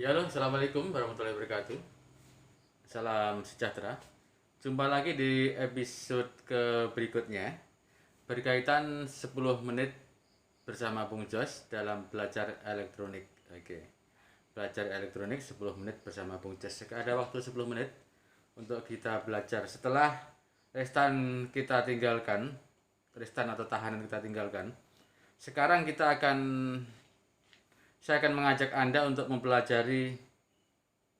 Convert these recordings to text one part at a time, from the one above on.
Ya halo, assalamualaikum warahmatullahi wabarakatuh. Salam sejahtera. Jumpa lagi di episode berikutnya berkaitan 10 menit bersama Bung Jos dalam belajar elektronik. Oke. Belajar elektronik 10 menit bersama Bung Jos. Ada waktu 10 menit untuk kita belajar. Setelah restan atau tahanan kita tinggalkan. Sekarang saya akan mengajak Anda untuk mempelajari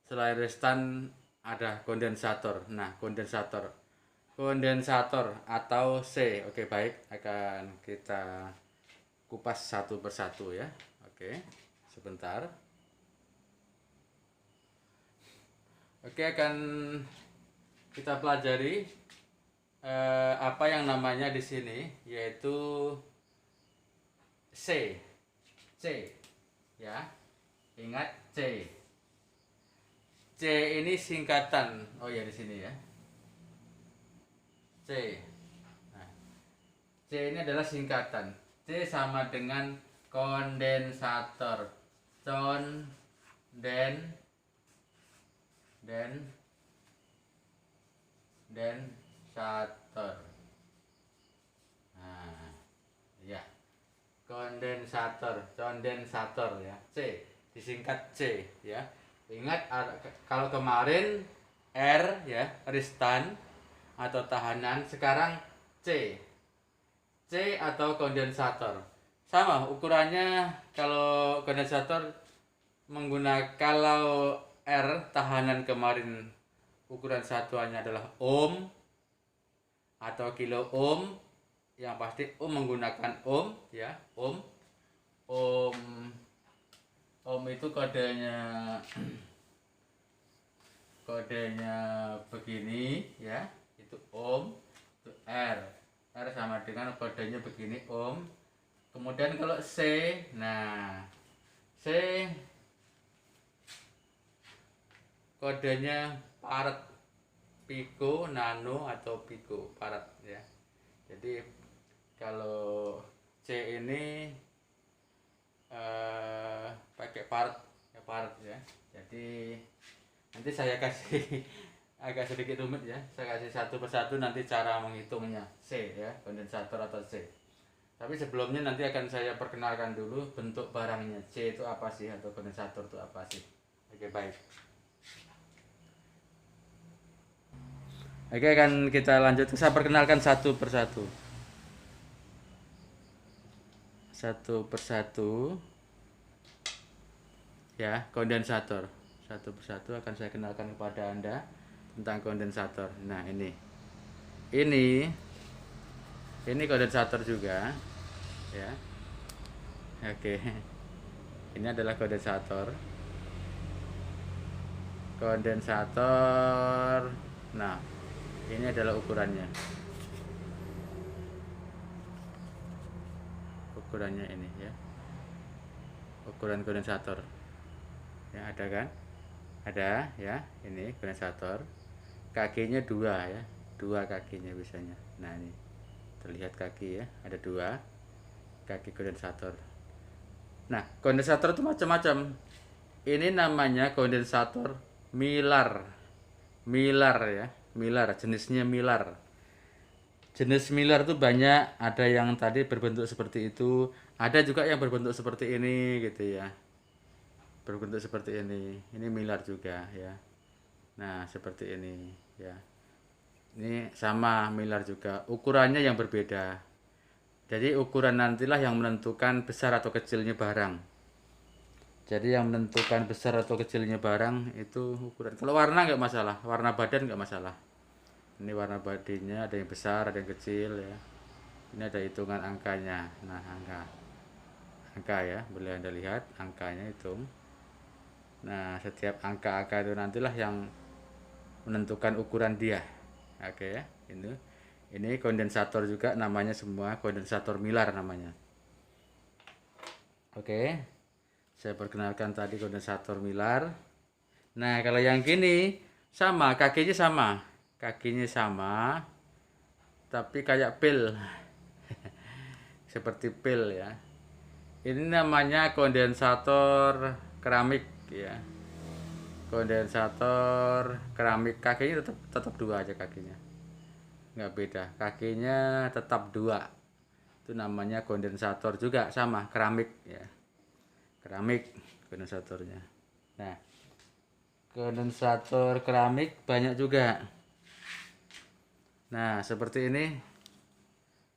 selain restan ada kondensator. Nah, kondensator atau C. Oke, baik, akan kita kupas satu persatu ya. Oke, sebentar. Oke, akan kita pelajari apa yang namanya di sini, yaitu C. C ya. Ingat C. C ini singkatan. Oh ya, di sini ya. C. Nah, C ini adalah singkatan. C sama dengan kondensator. Kondensator. Nah, ya. Kondensator ya. C disingkat C ya. Ingat kalau kemarin R ya, ristan atau tahanan, sekarang C. C atau kondensator. Sama ukurannya. Kalau kondensator kalau R tahanan kemarin ukuran satuannya adalah ohm atau kilo ohm. Yang pasti ohm menggunakan ohm ya, ohm. Ohm itu kodenya begini ya, itu ohm, itu R. R sama dengan kodenya begini, ohm. Kemudian kalau C, nah C kodenya farad, piko, nano atau piko, farad ya. Jadi kalau C ini pakai farad ya. Jadi nanti saya kasih agak sedikit rumit ya. Saya kasih satu persatu nanti cara menghitungnya C ya, kondensator atau C. Tapi sebelumnya nanti akan saya perkenalkan dulu bentuk barangnya. C itu apa sih, atau kondensator itu apa sih. Oke, baik. Oke, akan kita lanjut. Saya perkenalkan satu persatu. Satu persatu ya, kondensator. Satu persatu akan saya kenalkan kepada Anda tentang kondensator. Nah, ini kondensator juga ya. Oke. Ini adalah kondensator. Nah, ini adalah ukurannya. Ukurannya ini ya. Ukuran kondensator. Ya, ada kan? Ada ya, ini kondensator. Kakinya dua ya, dua kakinya biasanya. Nah, ini terlihat kaki ya, ada dua kaki kondensator. Nah, kondensator itu macam-macam. Ini namanya kondensator Miller ya, Miller, jenisnya Miller. Jenis Miller itu banyak, ada yang tadi berbentuk seperti itu, ada juga yang berbentuk seperti ini gitu ya. Berbentuk seperti ini Miller juga ya. Nah, seperti ini ya. Ini sama Miller juga, ukurannya yang berbeda. Jadi ukuran nantilah yang menentukan besar atau kecilnya barang. Jadi yang menentukan besar atau kecilnya barang itu ukuran. Kalau warna nggak masalah, warna badan nggak masalah. Ini warna badannya ada yang besar, ada yang kecil ya. Ini ada hitungan angkanya. Nah, angka ya, boleh Anda lihat angkanya, hitung. Nah, setiap angka-angka itu nantilah yang menentukan ukuran dia. Oke ya, ini kondensator juga namanya, semua kondensator Miller namanya. Oke, saya perkenalkan tadi kondensator Miller. Nah, kalau yang gini sama, kakinya sama, tapi kayak pil. Seperti pil ya. Ini namanya kondensator keramik ya. kondensator keramik, kakinya tetap dua aja kakinya, nggak beda, kakinya tetap dua. Itu namanya kondensator juga, sama keramik ya, keramik kondensatornya. Nah, kondensator keramik banyak juga. Nah, seperti ini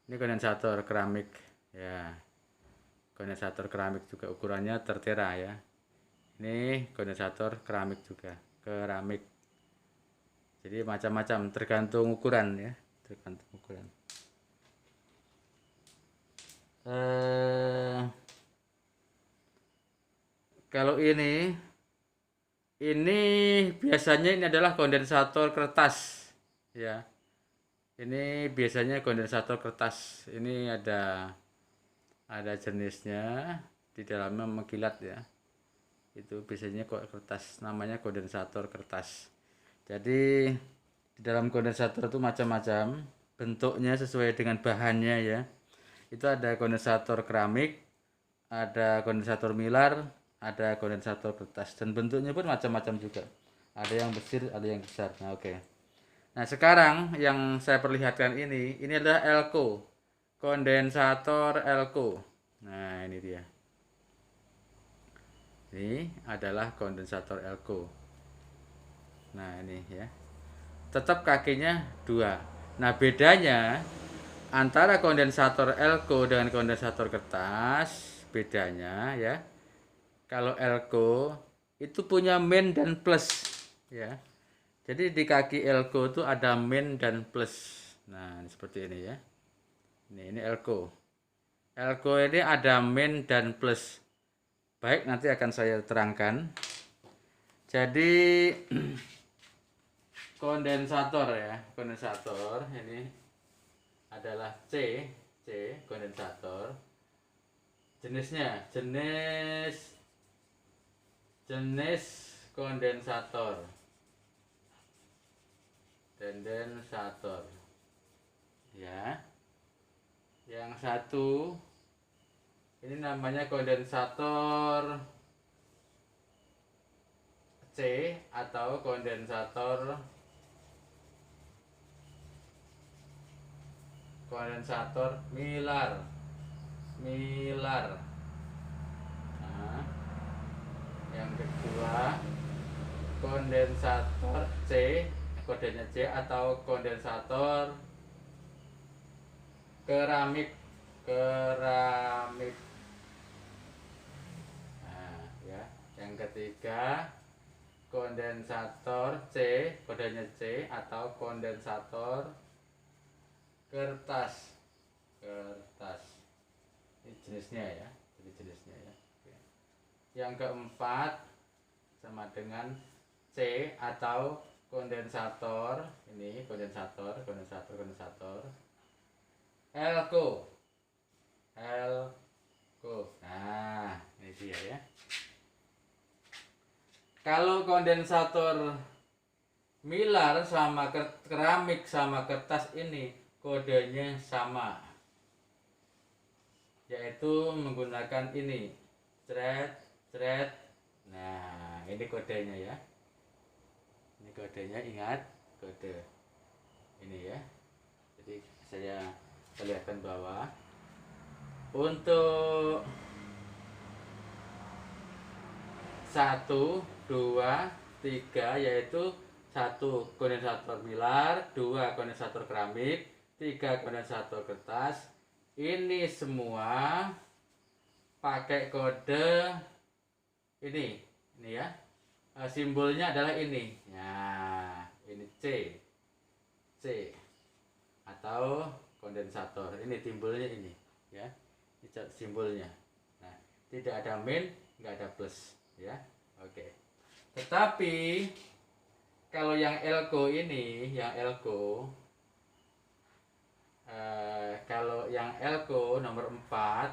kondensator keramik ya, kondensator keramik juga, ukurannya tertera ya. Ini kondensator keramik juga, keramik. Jadi macam-macam, tergantung ukuran ya, tergantung ukuran. Kalau ini biasanya ini adalah kondensator kertas ya. Ini biasanya kondensator kertas. Ini ada jenisnya, di dalamnya mengkilat ya. Itu biasanya kok kertas, namanya kondensator kertas. Jadi di dalam kondensator itu macam-macam bentuknya sesuai dengan bahannya ya. Itu ada kondensator keramik, ada kondensator Miller, ada kondensator kertas, dan bentuknya pun macam-macam juga. Ada yang besar, ada yang besar. Nah, oke. Nah, sekarang yang saya perlihatkan ini adalah elko, kondensator elko. Nah, ini dia. Ini adalah kondensator elko. Nah, ini ya. Tetap kakinya dua. Nah, bedanya antara kondensator elko dengan kondensator kertas, bedanya ya. Kalau elko itu punya min dan plus ya. Jadi di kaki elko itu ada min dan plus. Nah, seperti ini ya. Ini elko. Elko ini ada min dan plus. Baik, nanti akan saya terangkan. Jadi kondensator ya, kondensator ini adalah C kondensator. Jenisnya jenis kondensator ya. Yang satu ini namanya kondensator C atau kondensator Miller. Nah, yang kedua kondensator C, kodenya C atau kondensator keramik. Nah, ya. Yang ketiga kondensator C, kodenya C atau kondensator kertas. Ini jenisnya ya. Jadi jenisnya ya. Yang keempat sama dengan C atau kondensator, ini kondensator elko. Nah, ini dia ya. Kalau kondensator Miller sama keramik sama kertas ini kodenya sama, yaitu menggunakan ini thread. Nah, ini kodenya ya. Ini kodenya, ingat kode ini ya. Jadi saya perlihatkan bawah. Untuk 1, 2, 3 yaitu 1 kondensator Miller, 2 kondensator keramik, 3 kondensator kertas. Ini semua pakai kode ini ya. Simbolnya adalah ini. Nah, ini C atau kondensator. Ini simbolnya ini ya. Ini simbolnya. Nah, tidak ada min, nggak ada plus ya. Oke. Tetapi kalau yang elko ini, kalau yang elko nomor 4,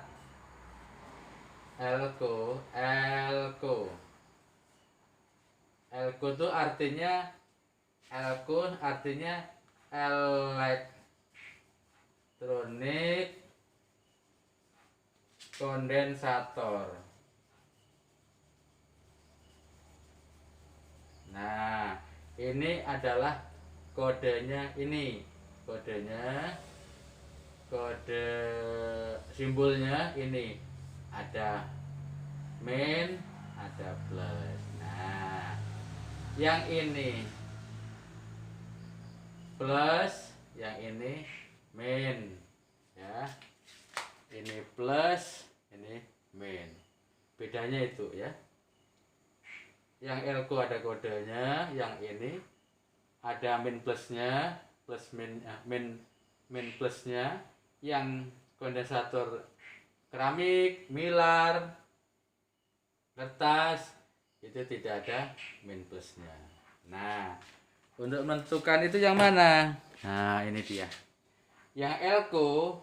elko itu artinya elektronik kondensator. ini adalah kodenya ini. Kodenya, kode simbolnya ini. Ada min, ada plus. Nah, yang ini plus, yang ini min, ya. Ini plus, ini min. Bedanya itu ya. Yang elko ada kodenya, yang ini ada min plusnya, plus min plusnya. Yang kondensator keramik, milar, kertas itu tidak ada min plusnya. Nah, untuk menentukan itu yang mana? Nah, ini dia. Yang elko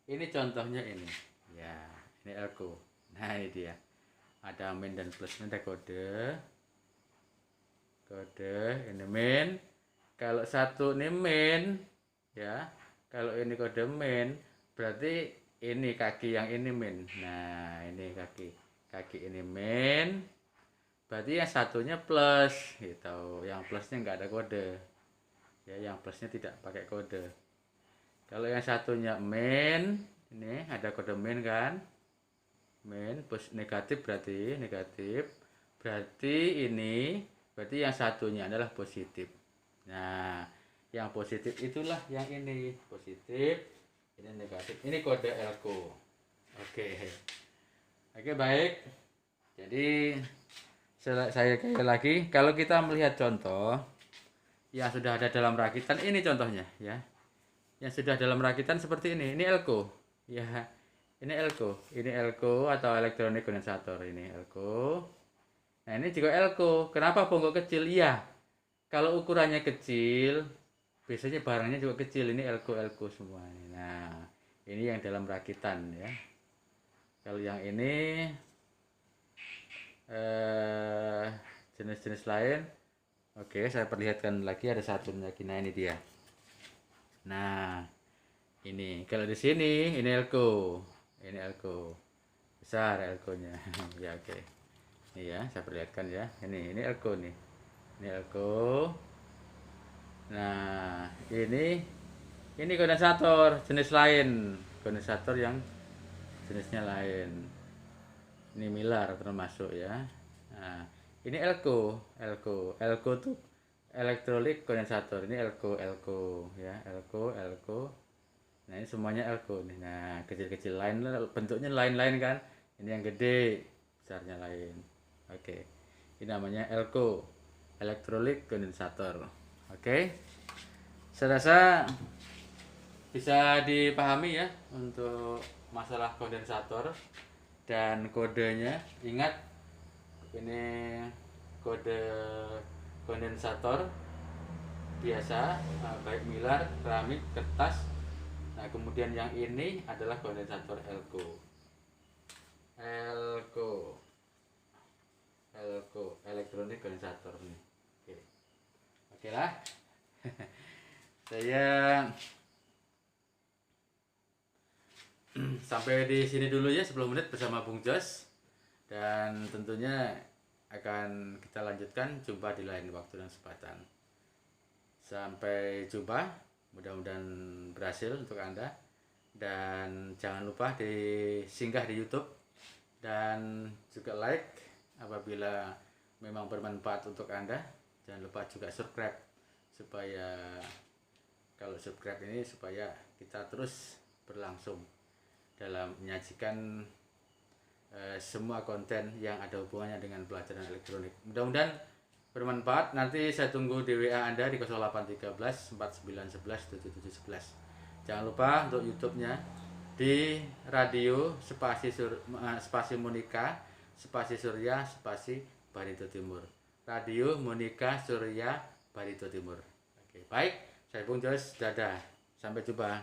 ini contohnya ini. Ya, ini elko. Nah, ini dia. Ada min dan plusnya, ada kode. Kode ini min. Kalau satu ini min, ya. Kalau ini kode min, berarti ini kaki yang ini min. Nah, ini kaki. Kaki ini min. Berarti yang satunya plus gitu. Yang plusnya enggak ada kode. Ya, yang plusnya tidak pakai kode. Kalau yang satunya min, ini ada kode min kan? Min plus negatif, berarti negatif. Berarti ini berarti yang satunya adalah positif. Nah, yang positif itulah yang ini positif, ini negatif. Ini kode elko. Oke. Oke, baik. Jadi saya kaya lagi, kalau kita melihat contoh yang sudah ada dalam rakitan, ini contohnya ya. Yang sudah dalam rakitan seperti ini elko. Ya, ini elko atau elektronik kondensator, ini elko. Nah, ini juga elko. Kenapa bonggol kecil? Iya. Kalau ukurannya kecil, biasanya barangnya juga kecil. Ini elko semua. Nah, ini yang dalam rakitan ya. Kalau yang ini jenis-jenis lain. Oke, saya perlihatkan lagi, ada satu lagi. Nah, ini dia. Nah, ini kalau di sini ini elko. Ini elko. Besar elkonya. Ya, oke. Ini ya, saya perlihatkan ya. Ini elko nih. Ini elko. Nah, ini kondensator jenis lain. Kondensator yang jenisnya lain. Ini milar termasuk ya. Nah, ini elko tuh elektrolik kondensator. Ini elko ya, elko. Nah, ini semuanya elko nih. Nah, kecil-kecil lain, bentuknya lain-lain kan. Ini yang gede, besarnya lain. Oke. Ini namanya elko, elektrolik kondensator. Oke. Saya rasa bisa dipahami ya untuk masalah kondensator dan kodenya. Ingat, ini kode kondensator biasa, baik milar, keramik, kertas. Nah, kemudian yang ini adalah kondensator elko, elektronik kondensator nih. Oke lah. Saya sampai di sini dulu ya, 10 menit bersama Bung Jos, dan tentunya akan kita lanjutkan jumpa di lain waktu dan kesempatan. Sampai jumpa, mudah-mudahan berhasil untuk Anda, dan jangan lupa singgah di YouTube dan juga like apabila memang bermanfaat untuk Anda. Jangan lupa juga subscribe, supaya kalau subscribe ini supaya kita terus berlangsung dalam menyajikan semua konten yang ada hubungannya dengan pelajaran elektronik. Mudah-mudahan bermanfaat. Nanti saya tunggu di WA Anda di 0813 4911 7711. Jangan lupa untuk YouTube-nya di radio spasi Monika spasi Surya spasi Barito Timur. Radio Monika Surya Barito Timur. Oke, baik. Saya Bung Jos, dadah. Sampai jumpa.